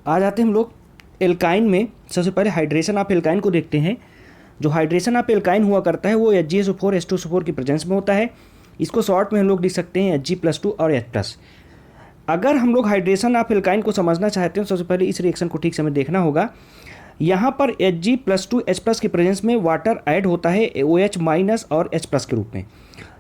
आ जाते हैं हम लोग एल्काइन में। सबसे पहले हाइड्रेशन ऑफ एल्काइन को देखते हैं। जो हाइड्रेशन ऑफ एल्काइन हुआ करता है वो HgSO4 H2SO4 की प्रेजेंस में होता है। इसको शॉर्ट में हम लोग लिख सकते हैं Hg+2 और H+। अगर हम लोग हाइड्रेशन ऑफ एल्काइन को समझना चाहते हैं सबसे पहले इस रिएक्शन को ठीक से हमें देखना होगा। यहाँ पर Hg+2 H+ की प्रेजेंस में वाटर ऐड होता है OH- और H+ के रूप में।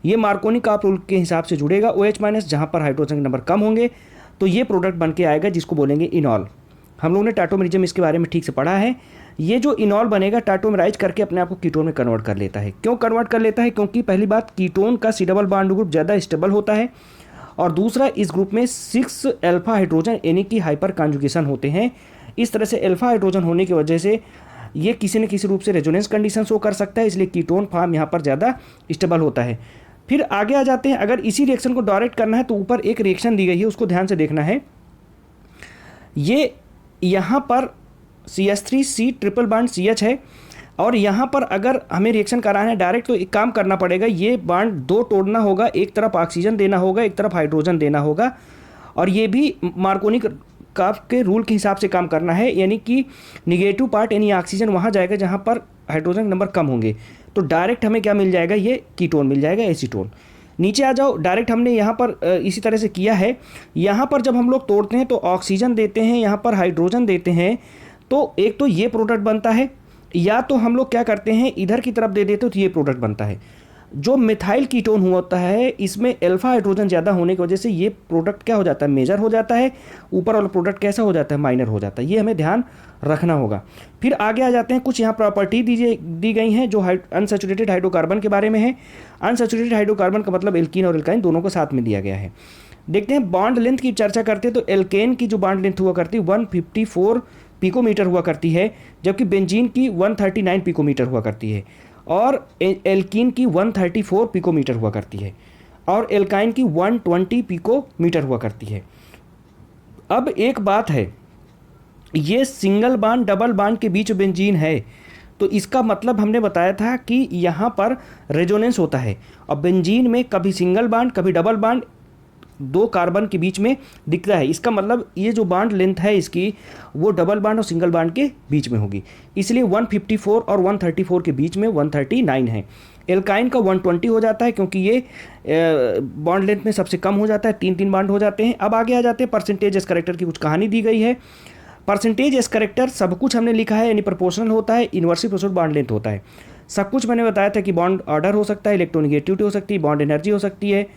ये मार्कोनी का रूल के हिसाब से जुड़ेगा। OH- जहाँ पर हाइड्रोजन के नंबर कम होंगे तो ये प्रोडक्ट बन के आएगा जिसको बोलेंगे इनॉल। हम लोगों ने टाटोमेरिज्म इसके बारे में ठीक से पढ़ा है। ये जो इनॉल बनेगा टाटोमेराइज करके अपने आप को कीटोन में कन्वर्ट कर लेता है। क्यों कन्वर्ट कर लेता है? क्योंकि पहली बात कीटोन का C डबल बॉन्ड ग्रुप ज़्यादा स्टेबल होता है और दूसरा इस ग्रुप में 6 अल्फा हाइड्रोजन यानी कि हाइपर कॉन्जुगेशन होते हैं। इस तरह से अल्फा हाइड्रोजन होने की वजह से ये किसी न किसी रूप से रेजोनेंस कंडीशन शो कर सकता है, इसलिए कीटोन फॉर्म यहाँ पर ज़्यादा स्टेबल होता है। फिर आगे आ जाते हैं। अगर इसी रिएक्शन को डायरेक्ट करना है तो ऊपर एक रिएक्शन दी गई है, उसको ध्यान से देखना है। ये यहाँ पर CH3C ट्रिपल बॉन्ड CH है और यहाँ पर अगर हमें रिएक्शन कराना है डायरेक्ट तो एक काम करना पड़ेगा, ये बॉन्ड दो तोड़ना होगा, एक तरफ ऑक्सीजन देना होगा, एक तरफ हाइड्रोजन देना होगा और ये भी मार्कोनी का के रूल के हिसाब से काम करना है, यानी कि निगेटिव पार्ट यानी ऑक्सीजन वहाँ जाएगा जहाँ पर हाइड्रोजन नंबर कम होंगे। तो डायरेक्ट हमें क्या मिल जाएगा? ये कीटोन मिल जाएगा, एसीटोन। नीचे आ जाओ। डायरेक्ट हमने यहाँ पर इसी तरह से किया है। यहाँ पर जब हम लोग तोड़ते हैं तो ऑक्सीजन देते हैं, यहाँ पर हाइड्रोजन देते हैं, तो एक तो ये प्रोडक्ट बनता है, या तो हम लोग क्या करते हैं इधर की तरफ दे देते तो ये प्रोडक्ट बनता है। जो मिथाइल कीटोन होता है इसमें अल्फा हाइड्रोजन ज़्यादा होने की वजह से ये प्रोडक्ट क्या हो जाता है? मेजर हो जाता है। ऊपर वाला प्रोडक्ट कैसा हो जाता है? माइनर हो जाता है। ये हमें ध्यान रखना होगा। फिर आगे आ जाते हैं। कुछ यहाँ प्रॉपर्टी दी गई हैं जो अनसैचुरेटेड हाइड्रोकार्बन के बारे में है। अनसैचुरेटेड हाइड्रोकार्बन का मतलब एल्कीन और एल्काइन दोनों को साथ में दिया गया है। देखते हैं बॉन्ड लेंथ की चर्चा करते हैं तो एल्केन की जो बॉन्ड लेंथ हुआ करती है 154 पिकोमीटर हुआ करती है, जबकि बेंजीन की 139 पिकोमीटर हुआ करती है और एल्कीन की 134 पिकोमीटर हुआ करती है और एल्काइन की 120 पिकोमीटर हुआ करती है। अब एक बात है, ये सिंगल बॉन्ड डबल बॉन्ड के बीच बेंजीन है तो इसका मतलब हमने बताया था कि यहाँ पर रेजोनेंस होता है और बेंजीन में कभी सिंगल बॉन्ड कभी डबल बॉन्ड दो कार्बन के बीच में दिखता है। इसका मतलब ये जो बॉन्ड लेंथ है इसकी वो डबल बॉन्ड और सिंगल बॉन्ड के बीच में होगी, इसलिए 154 और 134 के बीच में 139 है। एल्काइन का 120 हो जाता है क्योंकि ये बॉन्ड लेंथ में सबसे कम हो जाता है, 3 बॉन्ड हो जाते हैं। अब आगे आ जाते हैं परसेंटेज एस करेक्टर की कुछ कहानी दी गई है। परसेंटेज एस करेक्टर सब कुछ हमने लिखा है, यानी प्रोपोर्शनल होता है, इन्वर्सली प्रोपोर्शनल बॉन्ड लेंथ होता है। सब कुछ मैंने बताया था कि बॉन्ड ऑर्डर हो सकता है, इलेक्ट्रोनिगेटिविटी हो सकती है, बॉन्ड एनर्जी हो सकती है,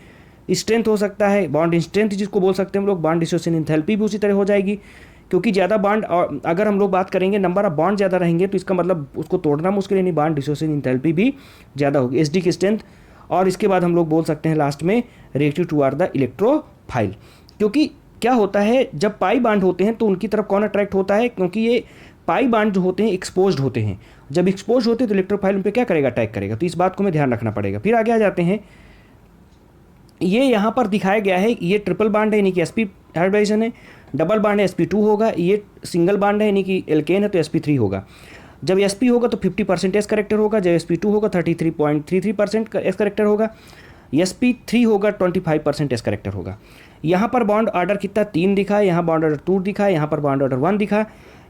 स्ट्रेंथ हो सकता है, बॉन्ड स्ट्रेंथ जिसको बोल सकते हैं हम लोग, बॉन्ड डिसोसिएशन एंथैल्पी भी उसी तरह हो जाएगी। क्योंकि ज़्यादा बॉन्ड अगर हम लोग बात करेंगे नंबर ऑफ बॉन्ड ज़्यादा रहेंगे तो इसका मतलब उसको तोड़ना मुश्किल, यानी बॉन्ड डिसोसिएशन एंथैल्पी भी ज़्यादा होगी। एसडी की स्ट्रेंथ और इसके बाद हम लोग बोल सकते हैं लास्ट में रिएक्टिव टुवार्ड द इलेक्ट्रोफाइल। क्योंकि क्या होता है जब पाई बॉन्ड होते हैं तो उनकी तरफ कौन अट्रैक्ट होता है? क्योंकि ये पाई बॉन्ड जो होते हैं एक्सपोज्ड होते हैं, जब एक्सपोज होते हैं तो इलेक्ट्रोफाइल उन पर क्या करेगा? अटैक करेगा। तो इस बात को हमें ध्यान रखना पड़ेगा। फिर आगे आ जाते हैं। ये यहाँ पर दिखाया गया है, ये ट्रिपल बॉन्ड है यानी कि sp हाइब्रिडाइजेशन है, डबल बॉन्ड है sp2 होगा, ये सिंगल बॉन्ड है यानी कि एल्केन है तो sp3 होगा। जब sp होगा तो 50% एस करेक्टर होगा, जब sp2 होगा 33.33% एस करेक्टर होगा, sp3 होगा 25% एस करेक्टर होगा। यहाँ पर बॉन्ड ऑर्डर कितना? 3 दिखा है, यहाँ बॉन्ड ऑर्डर 2 दिखा है, यहाँ पर बॉन्ड ऑर्डर 1 दिखा,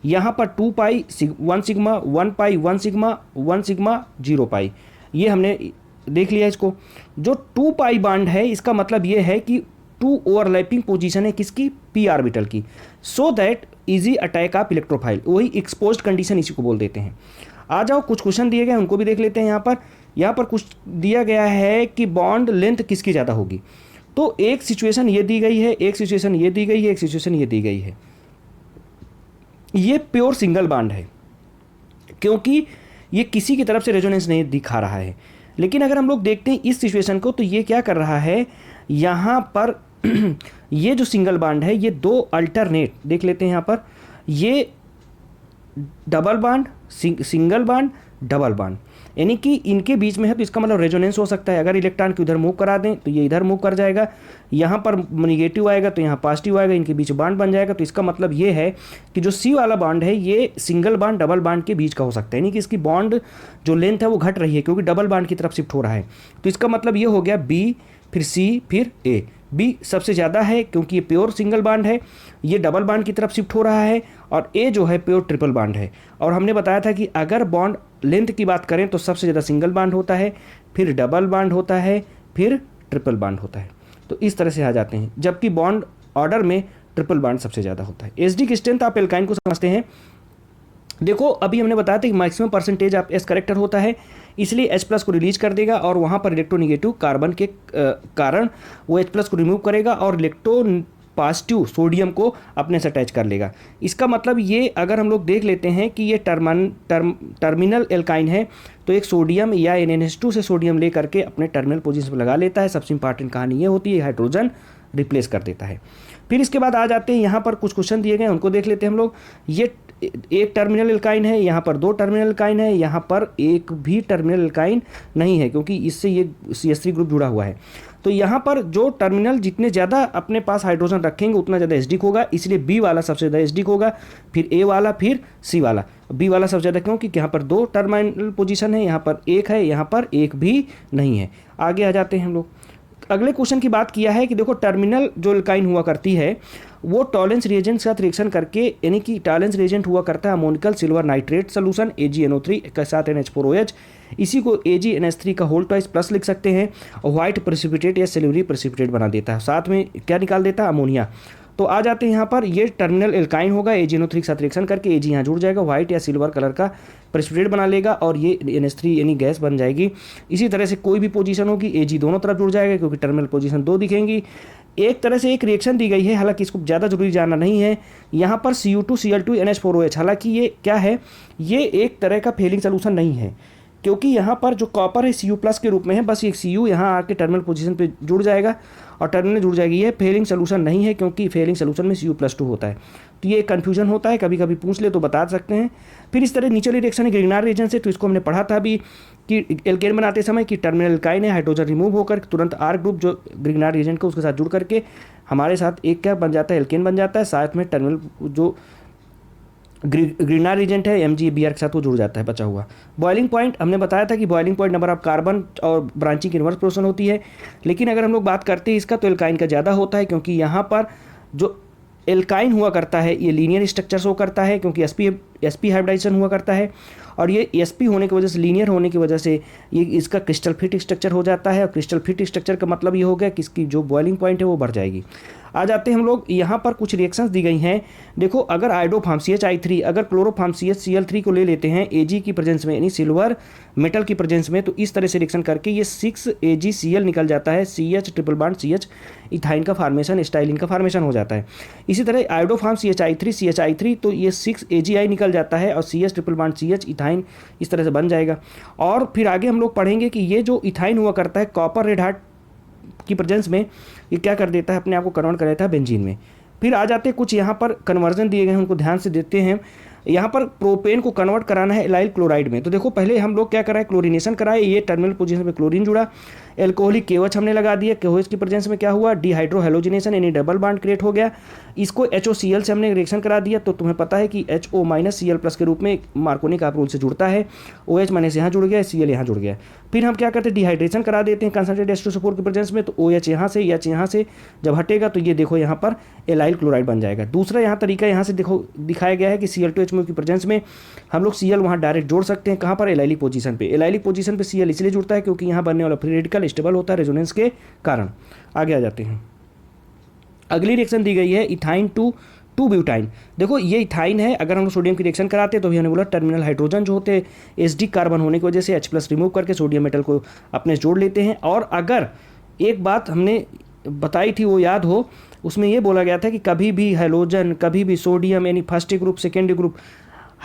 यहाँ पर 2 पाई 1 सिग्मा 1 पाई 1 सिग्मा 1 सिग्मा 0 पाई, ये हमने देख लिया। इसको जो 2 पाई बॉन्ड है इसका मतलब ये है कि 2 ओवरलैपिंग पोजीशन है किसकी? p ऑर्बिटल की, so that easy attack of electrophile, वही एक्सपोज्ड कंडीशन इसी को बोल देते हैं। आ जाओ, कुछ क्वेश्चन दिए गए उनको भी देख लेते हैं। यहाँ पर कुछ दिया गया है कि बॉन्ड लेंथ किसकी ज़्यादा होगी। तो एक सिचुएशन ये दी गई है, एक सिचुएशन ये दी गई है, एक सिचुएशन ये दी गई है। ये प्योर सिंगल बॉन्ड है क्योंकि ये किसी की तरफ से रेजोनेंस नहीं दिखा रहा है। लेकिन अगर हम लोग देखते हैं इस सिचुएशन को तो ये क्या कर रहा है, यहाँ पर ये जो सिंगल बॉन्ड है ये 2 अल्टरनेट देख लेते हैं। यहाँ पर ये double bond single bond double bond, यानी कि इनके बीच में है तो इसका मतलब रेजोनेंस हो सकता है। अगर इलेक्ट्रॉन को इधर मूव करा दें तो ये इधर मूव कर जाएगा, यहाँ पर निगेटिव आएगा तो यहाँ पॉजिटिव आएगा, इनके बीच बॉन्ड बन जाएगा। तो इसका मतलब ये है कि जो सी वाला बॉन्ड है ये सिंगल बॉन्ड डबल बॉन्ड के बीच का हो सकता है, यानी कि इसकी बॉन्ड जो लेंथ है वो घट रही है क्योंकि डबल बॉन्ड की तरफ शिफ्ट हो रहा है। तो इसका मतलब ये हो गया बी फिर सी फिर ए, बी सबसे ज़्यादा है क्योंकि ये प्योर सिंगल बाड है, ये डबल बाड की तरफ शिफ्ट हो रहा है, और ए जो है प्योर ट्रिपल बाड है। और हमने बताया था कि अगर बॉन्ड लेंथ की बात करें तो सबसे ज़्यादा सिंगल बाड होता है, फिर डबल बाड होता है, फिर ट्रिपल बाड होता है। तो इस तरह से आ जाते हैं, जबकि बॉन्ड ऑर्डर में ट्रिपल बाड सबसे ज़्यादा होता है। एसडी की स्ट्रेंथ आप एल्काइन को समझते हैं। देखो अभी हमने बताया था कि मैक्सिमम परसेंटेज आप एस करेक्टर होता है, इसलिए H+ को रिलीज कर देगा और वहाँ पर इलेक्ट्रोनिगेटिव कार्बन के कारण वो H+ को रिमूव करेगा और पॉजिटिव सोडियम को अपने से अटैच कर लेगा। इसका मतलब ये अगर हम लोग देख लेते हैं कि ये टर्मिनल एल्काइन है तो एक सोडियम या NH2 से सोडियम ले करके अपने टर्मिनल पोजीशन पर लगा लेता है। सबसे इंपॉर्टेंट कहानी ये होती है, हाइड्रोजन रिप्लेस कर देता है। फिर इसके बाद आ जाते हैं, यहाँ पर कुछ क्वेश्चन दिए गए हैं उनको देख लेते हैं हम लोग। ये एक टर्मिनल एल्काइन है, यहाँ पर 2 टर्मिनल एल्काइन है, यहाँ पर एक भी टर्मिनल एल्काइन नहीं है क्योंकि इससे ये CH3 ग्रुप जुड़ा हुआ है। तो यहाँ पर जो टर्मिनल जितने ज़्यादा अपने पास हाइड्रोजन रखेंगे उतना ज़्यादा एसिडिक होगा, इसलिए बी वाला सबसे ज़्यादा एसिडिक होगा, फिर ए वाला, फिर सी वाला। बी वाला सबसे ज़्यादा क्योंकि यहाँ पर 2 टर्मिनल पोजीशन है, यहाँ पर 1 है, यहाँ पर 1 भी नहीं है। आगे आ जाते हैं हम लोग। अगले क्वेश्चन की बात किया है कि देखो टर्मिनल जो एल्काइन हुआ करती है वो टॉलेंस रिएजेंट के साथ रिएक्शन करके, यानी कि टॉलेंस रिएजेंट हुआ करता है ammoniacal silver nitrate solution AgNO3 के साथ NH4OH, इसी को AgNH3 का होल ट्वाइस प्लस लिख सकते हैं, और व्हाइट प्रेसिपिटेट या सिल्वरी प्रेसिपिटेट बना देता है, साथ में क्या निकाल देता है, अमोनिया। तो आ जाते हैं यहाँ पर, ये टर्मिनल एल्काइन होगा, AgNO3 के साथ रिएक्शन करके Ag यहाँ जुड़ जाएगा, व्हाइट या सिल्वर कलर का प्रेसिपिटेट बना लेगा और ये NH3 यानी गैस बन जाएगी। इसी तरह से कोई भी पोजीशन होगी Ag दोनों तरफ जुड़ जाएगा क्योंकि टर्मिनल पोजीशन 2 दिखेंगी। एक तरह से एक रिएक्शन दी गई है, हालांकि इसको ज़्यादा जरूरी जानना नहीं है। यहाँ पर Cu2 Cl2 NH4OH, हालांकि ये क्या है, ये एक तरह का फेलिंग सोल्यूशन नहीं है क्योंकि यहाँ पर जो कॉपर है Cu+ के रूप में है, बस एक Cu यहाँ आके टर्मिनल पोजीशन पे जुड़ जाएगा और टर्मिनल जुड़ जाएगी। ये फेलिंग सोल्यूशन नहीं है क्योंकि फेलिंग सोल्यूशन में Cu+2 होता है। तो ये कन्फ्यूजन होता है, कभी कभी पूछ ले तो बता सकते हैं। फिर इस तरह नीचे रिएक्शन है ग्रिग्नार्ड रीजन से, तो इसको हमने पढ़ा था अभी कि एल्केन बनाते समय कि टर्मिनल एल्काइन है, हाइड्रोजन रिमूव होकर तुरंत R ग्रुप जो ग्रिग्नार्ड रीजन को उसके साथ जुड़ करके हमारे साथ एक क्या बन जाता है, एल्केन बन जाता है, साथ में टर्मिनल जो ग्रिग्नार्ड रीजेंट है MgBr के साथ वो जुड़ जाता है बचा हुआ। बॉइलिंग पॉइंट हमने बताया था कि boiling point number of carbon और ब्रांचिंग की इन्वर्स प्रोपोर्शन होती है, लेकिन अगर हम लोग बात करते हैं इसका तो एल्काइन का ज़्यादा होता है क्योंकि यहाँ पर जो एल्काइन हुआ करता है ये लीनियर स्ट्रक्चर शो करता है क्योंकि sp हाइब्रिडाइजेशन हुआ करता है, और ये sp होने की वजह से, लीनियर होने की वजह से ये इसका क्रिस्टल फिट स्ट्रक्चर हो जाता है, और क्रिस्टल फिट स्ट्रक्चर का मतलब ये हो गया कि इसकी जो बॉइलिंग पॉइंट है वो बढ़ जाएगी। आ जाते हैं हम लोग, यहाँ पर कुछ रिएक्शंस दी गई हैं। देखो अगर आयोडोफार्म CH3 अगर क्लोरोफार्म CHCl3 को ले लेते हैं Ag की प्रेजेंस में, यानी सिल्वर मेटल की प्रेजेंस में, तो इस तरह से रिएक्शन करके ये 6AgCl निकल जाता है, CH triple bond CH ethyne का फार्मेशन, स्टाइलिन का फार्मेशन हो जाता है। इसी तरह आयोडोफार्म CHI3 तो ये 6AgI निकल जाता है और CH triple bond CH ethyne इस तरह से बन जाएगा। और फिर आगे हम लोग पढ़ेंगे कि ये जो इथाइन हुआ करता है कॉपर रेड हार्ट की प्रेजेंस में, ये क्या कर देता है, अपने आप को कन्वर्ट कर देता है बेंजीन में। फिर आ जाते हैं कुछ यहाँ पर कन्वर्जन दिए गए हैं, उनको ध्यान से देखते हैं। यहाँ पर प्रोपेन को कन्वर्ट कराना है एलाइल क्लोराइड में, तो देखो पहले हम लोग क्या कराए, क्लोरीनेशन कराए, ये टर्मिनल पोजीशन पे क्लोरीन जुड़ा, एल्कोहलिक KOH हमने लगा दिया, KOH की प्रेजेंस में क्या हुआ, डिहाइड्रोहेलोजिनेशन यानी डबल बॉन्ड क्रिएट हो गया। इसको HOCl से हमने रिएक्शन करा दिया, तो तुम्हें पता है कि HO -Cl+ के रूप में मार्कोनी आप रूल से जुड़ता है, OH- यहाँ जुड़ गया, Cl यहाँ जुड़ गया। फिर हम क्या करते हैं, डिहाइड्रेशन करा देते हैं कंसंट्रेटेड H2SO4 की प्रेजेंस में, तो OH यहाँ से, H यहाँ से जब हटेगा तो ये देखो यहाँ पर एलाइल क्लोराइड बन जाएगा। दूसरा यहाँ तरीका यहाँ से देखो दिखाया गया है कि Cl2H की प्रेजेंस में हम लोग Cl वहाँ डायरेक्ट जोड़ सकते हैं, कहाँ पर, एलाइलिक पोजीशन पे। एलाइलिक पोजीशन पे Cl इसलिए जुड़ता है क्योंकि यहाँ बनने वाला फ्री रेडिकल स्टेबल होता है रेजोनेंस के कारण। आगे आ जाते हैं, अगली रिएक्शन दी गई है इथाइन टू ब्यूटाइन। देखो ये इथाइन है, अगर हम लोग सोडियम की रिएक्शन कराते हैं तो हमने बोला टर्मिनल हाइड्रोजन जो होते हैं एसिडिक कार्बन होने की वजह से H+ रिमूव करके सोडियम मेटल को अपने जोड़ लेते हैं। और अगर एक बात हमने बताई थी वो याद हो, उसमें ये बोला गया था कि कभी भी हैलोजन, कभी भी सोडियम यानी first group second group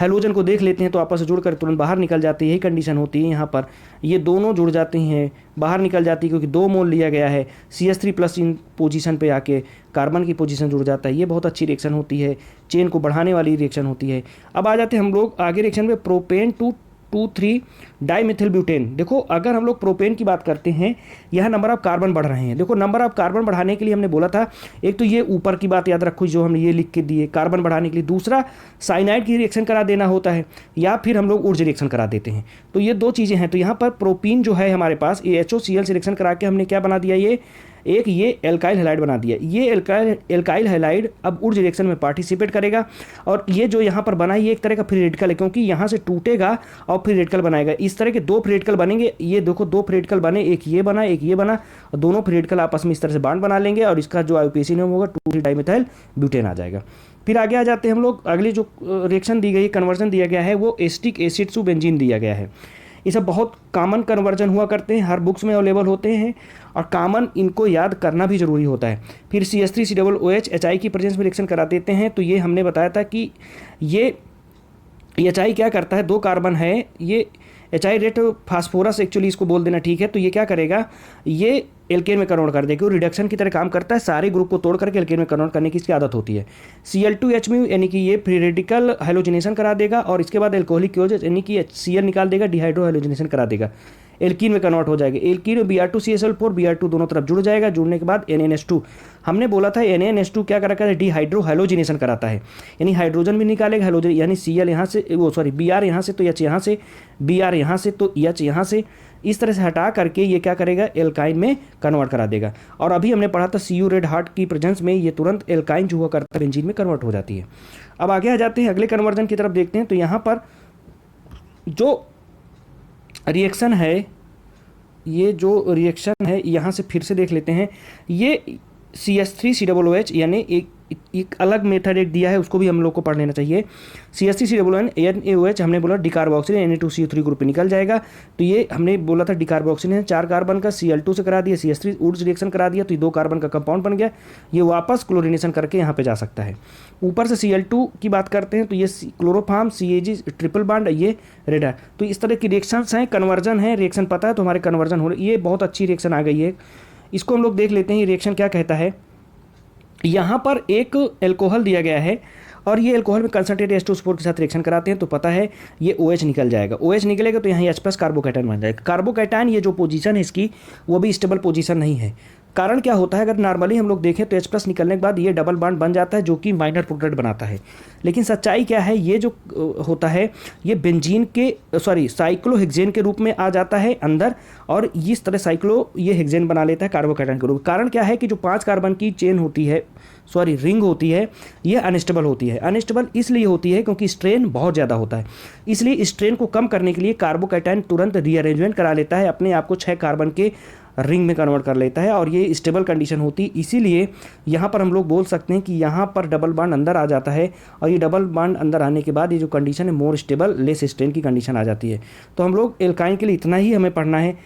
halogen को देख लेते हैं तो आपस में जुड़कर तुरंत बाहर निकल जाते हैं, यही कंडीशन होती है। यहाँ पर ये दोनों जुड़ जाते हैं, बाहर निकल जाती है क्योंकि 2 मोल लिया गया है, CH3+ इन पोजीशन पे आके कार्बन की पोजीशन जुड़ जाता है। ये बहुत अच्छी रिएक्शन होती है, चेन को बढ़ाने वाली रिएक्शन होती है। अब आ जाते हैं हम लोग आगे रिएक्शन में, प्रोपेन 2,2,3 डाइमिथिल ब्यूटेन। देखो अगर हम लोग प्रोपेन की बात करते हैं, यह नंबर ऑफ कार्बन बढ़ रहे हैं। देखो नंबर ऑफ कार्बन बढ़ाने के लिए हमने बोला था, एक तो ये ऊपर की बात याद रखो जो हमने ये लिख के दिए कार्बन बढ़ाने के लिए, दूसरा साइनाइड की रिएक्शन करा देना होता है या फिर हम लोग ऊर्जा रिएक्शन करा देते हैं। तो ये 2 चीज़ें हैं। तो यहाँ पर प्रोपीन जो है हमारे पास, ये HOCl से रिएक्शन करा के हमने क्या बना दिया, ये एक ये एल्काइल हैलाइड बना दिया। ये एल्काइल हैलाइड अब ऊर्ज रिएक्शन में पार्टिसिपेट करेगा और ये जो यहाँ पर बना है ये एक तरह का फ्री रेडिकल है, क्योंकि यहाँ से टूटेगा और फ्री रेडिकल बनाएगा। इस तरह के दो फ्री रेडिकल बनेंगे। ये देखो दो फ्री रेडिकल बने, एक ये बना एक ये बना, और दोनों फ्री रेडिकल आपस में इस तरह से बॉन्ड बना लेंगे और इसका जो आईयूपीएसी नेम होगा 2,3-डाइमेथाइल ब्यूटेन आ जाएगा। फिर आगे आ जाते हैं हम लोग। अगली जो रिएक्शन दी गई, कन्वर्जन दिया गया है, वो एसिटिक एसिड टू बेंजीन दिया गया है। ये सब बहुत कॉमन कन्वर्जन हुआ करते हैं, हर बुक्स में अवेलेबल होते हैं और कॉमन इनको याद करना भी ज़रूरी होता है। फिर CH3COOH HI की प्रेजेंस में रिएक्शन करा देते हैं। तो ये हमने बताया था कि ये HI क्या करता है, 2 कार्बन है, ये HI रेट फास्फोरस एक्चुअली इसको बोल देना ठीक है। तो ये क्या करेगा, ये एल्केन में कन्वर्ट कर देगा, रिडक्शन की तरह काम करता है, सारे ग्रुप को तोड़ करके एल्केन में कन्वर्ट करने की इसकी आदत होती है। Cl2H में यानी कि ये फ्री रेडिकल हाइलोजिनेशन करा देगा और इसके बाद एल्कोहलिक क्योजेस यानी कि Cl निकाल देगा, डिहाइड्रो हाइलोजिनेशन करा देगा, एल्कीन में कन्वर्ट हो जाएगा। एल्कीन में Br2CSL4 Br2 दोनों तरफ जुड़ जाएगा। जुड़ने के बाद NaNH2, हमने बोला था NaNH2 क्या कराता है, डिहाइड्रो हाइलोजिनेशन कराता है, यानी हाइड्रोजन भी निकालेगा, हाइड्रोजन यानी Cl यहाँ से, वो सॉरी Br यहाँ से तो H यहाँ से, Br यहाँ से तो H यहाँ से, इस तरह से हटा करके ये क्या करेगा, एल्काइन में कन्वर्ट करा देगा। और अभी हमने पढ़ा था Cu रेड हार्ट की प्रेजेंस में ये तुरंत एल्काइन जो हुआ करता है बेंजीन में कन्वर्ट हो जाती है। अब आगे आ जाते हैं, अगले कन्वर्जन की तरफ देखते हैं। तो यहाँ पर जो रिएक्शन है, ये जो रिएक्शन है यहाँ से फिर से देख लेते हैं। ये CH3COOH यानी एक अलग मेथड एक दिया है, उसको भी हम लोग को पढ़ लेना चाहिए। CH3COOH NaOH हमने बोला डिकार्बोक्सिलेन Na2CO3 ग्रुप पे निकल जाएगा। तो ये हमने बोला था डिकार्बोक्सिलेन 4 कार्बन का Cl2 से करा दिया, CH3 ऊर्ज रिएक्शन करा दिया, तो ये 2 कार्बन का कंपाउंड बन गया। ये वापस क्लोरिनेशन करके यहाँ पे जा सकता है। ऊपर से Cl2 की बात करते हैं तो ये क्लोरोफार्म CAG ट्रिपल बॉन्ड, ये रेड है। तो इस तरह की रिएक्शंस हैं, कन्वर्जन है, रिएक्शन पता है तो हमारे कन्वर्जन हो रहे। ये बहुत अच्छी रिएक्शन आ गई है, इसको हम लोग देख लेते हैं। ये रिएक्शन क्या कहता है, यहाँ पर एक एल्कोहल दिया गया है और ये एल्कोहल में कंसंट्रेटेड H2SO4 के साथ रिएक्शन कराते हैं तो पता है ये OH निकल जाएगा। OH निकलेगा तो यहाँ H+ कार्बोकैटायन बन जाएगा। कार्बोकैटायन ये जो पोजीशन है इसकी, वो भी स्टेबल पोजीशन नहीं है। कारण क्या होता है, अगर नॉर्मली हम लोग देखें तो H+ निकलने के बाद ये डबल बॉन्ड बन जाता है जो कि माइनर प्रोडक्ट बनाता है। लेकिन सच्चाई क्या है, ये जो होता है ये बेंजीन के साइक्लोहेक्सेन के रूप में आ जाता है अंदर और इस तरह ये हेक्सेन बना लेता है कार्बोकैटायन के रूप में। कारण क्या है कि जो 5 कार्बन की चेन होती है, रिंग होती है, ये अनस्टेबल होती है। अनस्टेबल इसलिए होती है क्योंकि स्ट्रेन बहुत ज़्यादा होता है। इसलिए स्ट्रेन को कम करने के लिए कार्बोकैटायन तुरंत रीअरेंजमेंट करा लेता है, अपने आप को 6 कार्बन के रिंग में कन्वर्ट कर लेता है और ये स्टेबल कंडीशन होती है। इसीलिए यहाँ पर हम लोग बोल सकते हैं कि यहाँ पर डबल बॉन्ड अंदर आ जाता है और ये डबल बॉन्ड अंदर आने के बाद ये जो कंडीशन है मोर स्टेबल लेस स्ट्रेन की कंडीशन आ जाती है। तो हम लोग एल्काइन के लिए इतना ही हमें पढ़ना है।